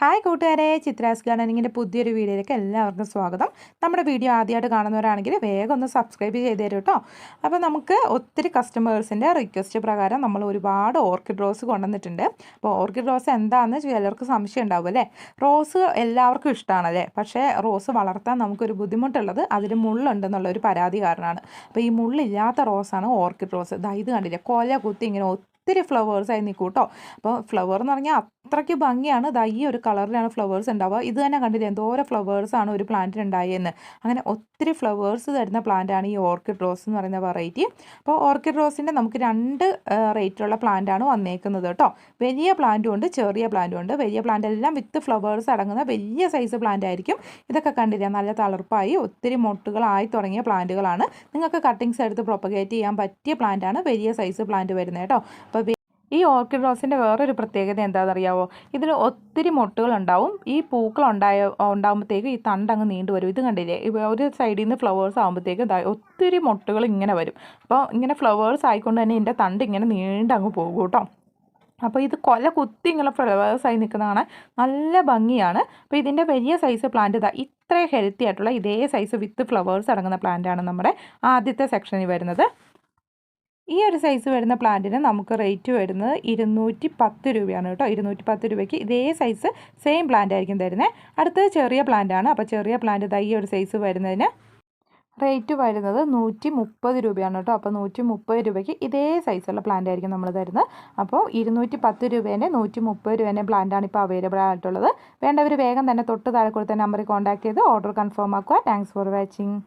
Hi കൂട്ടുകാരെ, ചിത്രാസ് ഗാർഡനിങ്ങിൻ്റെ പുതിയൊരു വീഡിയോയിലേക്ക് എല്ലാവർക്കും സ്വാഗതം. നമ്മുടെ വീഡിയോ ആദ്യമായിട്ട് കാണുന്നവരാണെങ്കിൽ വേഗം ഒന്ന് സബ്സ്ക്രൈബ് ചെയ്ത് തരും കേട്ടോ. അപ്പോൾ നമുക്ക് ഒത്തിരി കസ്റ്റമേഴ്സിൻ്റെ റിക്വസ്റ്റ് പ്രകാരം നമ്മൾ ഒരുപാട് ഓർക്കിഡ് റോസ് കൊണ്ടുവന്നിട്ടുണ്ട്. അപ്പോൾ ഓർക്കിഡ് റോസ് എന്താണെന്ന് ചിലർക്ക് സംശയം ഉണ്ടാവും അല്ലേ. റോസ് എല്ലാവർക്കും ഇഷ്ടമാണല്ലേ, പക്ഷേ റോസ് വളർത്താൻ നമുക്കൊരു ബുദ്ധിമുട്ടുള്ളത് അതിൽ മുള്ളുണ്ടെന്നുള്ള ഒരു പരാതി കാരണമാണ്. അപ്പോൾ ഈ മുള്ളില്ലാത്ത റോസാണ് ഓർക്കിഡ് റോസ്. ഇത് കണ്ടില്ലേ, കൊല കുത്തി ഇങ്ങനെ ഒത്തിരി ഫ്ലവേഴ്സായി നിൽക്കും കേട്ടോ. അപ്പോൾ ഫ്ലവർ എന്ന് പറഞ്ഞാൽ അത്രയ്ക്ക് ഭംഗിയാണ്. ഈ ഒരു കളറിലാണ് ഫ്ലവേഴ്സ് ഉണ്ടാവുക. ഇത് തന്നെ കണ്ടില്ലേ എന്തോരം ഫ്ലവേഴ്സാണ് ഒരു പ്ലാന്റിന് ഉണ്ടായെന്ന്. അങ്ങനെ ഒത്തിരി ഫ്ലവേഴ്സ് തരുന്ന പ്ലാന്റാണ് ഈ ഓർക്കിഡ് റോസ് എന്ന് പറയുന്ന വെറൈറ്റി. അപ്പോൾ ഓർക്കിഡ് റോസിൻ്റെ നമുക്ക് 2 റേറ്റിലുള്ള പ്ലാന്റാണ് വന്നേക്കുന്നത് കേട്ടോ. വലിയ പ്ലാന്റും ഉണ്ട്, ചെറിയ പ്ലാന്റും ഉണ്ട്. വലിയ പ്ലാന്റ് എല്ലാം വിത്ത് ഫ്ലവേഴ്സ് അടങ്ങുന്ന വലിയ സൈസ് പ്ലാന്റ് ആയിരിക്കും. ഇതൊക്കെ കണ്ടില്ലേ, നല്ല തളർപ്പായി ഒത്തിരി മൊട്ടുകളായി തുടങ്ങിയ പ്ലാന്റുകളാണ്. നിങ്ങൾക്ക് കട്ടിങ്സ് എടുത്ത് പ്രൊപ്പഗേറ്റ് ചെയ്യാൻ പറ്റിയ പ്ലാന്റാണ് വലിയ സൈസ് പ്ലാന്റ് വരുന്നത് കേട്ടോ. അപ്പോൾ ഈ ഓർക്കിഡ് റോസിൻ്റെ വേറൊരു പ്രത്യേകത എന്താണെന്നറിയാവോ, ഇതിൽ ഒത്തിരി മൊട്ടുകൾ ഉണ്ടാവും. ഈ പൂക്കൾ ഉണ്ടാകുമ്പോഴത്തേക്ക് ഈ തണ്ടങ്ങ് നീണ്ടു വരും. ഇത് കണ്ടില്ലേ, ഒരു സൈഡിൽ നിന്ന് ഫ്ലവേഴ്സ് ആകുമ്പോഴത്തേക്ക് ഒത്തിരി മൊട്ടുകൾ ഇങ്ങനെ വരും. അപ്പോൾ ഇങ്ങനെ ഫ്ലവേഴ്സ് ആയിക്കൊണ്ട് തന്നെ ഇതിൻ്റെ തണ്ട് ഇങ്ങനെ നീണ്ടങ്ങ് പോകും കേട്ടോ. അപ്പോൾ ഇത് കൊല കുത്തി ഇങ്ങനെ ഫ്ലവേഴ്സായി നിൽക്കുന്നതാണ്, നല്ല ഭംഗിയാണ്. അപ്പോൾ ഇതിൻ്റെ വലിയ സൈസ് പ്ലാന്റ് ഇത്രയും ഹെൽത്തി ആയിട്ടുള്ള ഇതേ സൈസ് വിത്ത് ഫ്ലവേഴ്സ് അടങ്ങുന്ന പ്ലാന്റാണ് നമ്മുടെ ആദ്യത്തെ സെക്ഷനിൽ വരുന്നത്. ഈ ഒരു സൈസ് വരുന്ന പ്ലാന്റിന് നമുക്ക് റേറ്റ് വരുന്നത് 210 രൂപയാണ് കേട്ടോ. 210 രൂപയ്ക്ക് ഇതേ സൈസ് സെയിം പ്ലാന്റ് ആയിരിക്കും തരുന്നത്. അടുത്തത് ചെറിയ പ്ലാന്റ് ആണ്. അപ്പോൾ ചെറിയ പ്ലാന്റ് ഈ ഒരു സൈസ് വരുന്നതിന് റേറ്റ് വരുന്നത് 130 രൂപയാണ് കേട്ടോ. അപ്പോൾ 130 രൂപയ്ക്ക് ഇതേ സൈസുള്ള പ്ലാന്റ് ആയിരിക്കും നമ്മൾ തരുന്നത്. അപ്പോൾ 210 രൂപേൻ്റെ 130 രൂപേൻ്റെ പ്ലാന്റാണ് ഇപ്പോൾ അവൈലബിൾ ആയിട്ടുള്ളത്. വേണ്ടവർ വേഗം തന്നെ തൊട്ട് താഴെ കൊടുത്ത നമ്പറിൽ കോൺടാക്ട് ചെയ്ത് ഓർഡർ കൺഫേം ആക്കുക. Thanks for watching.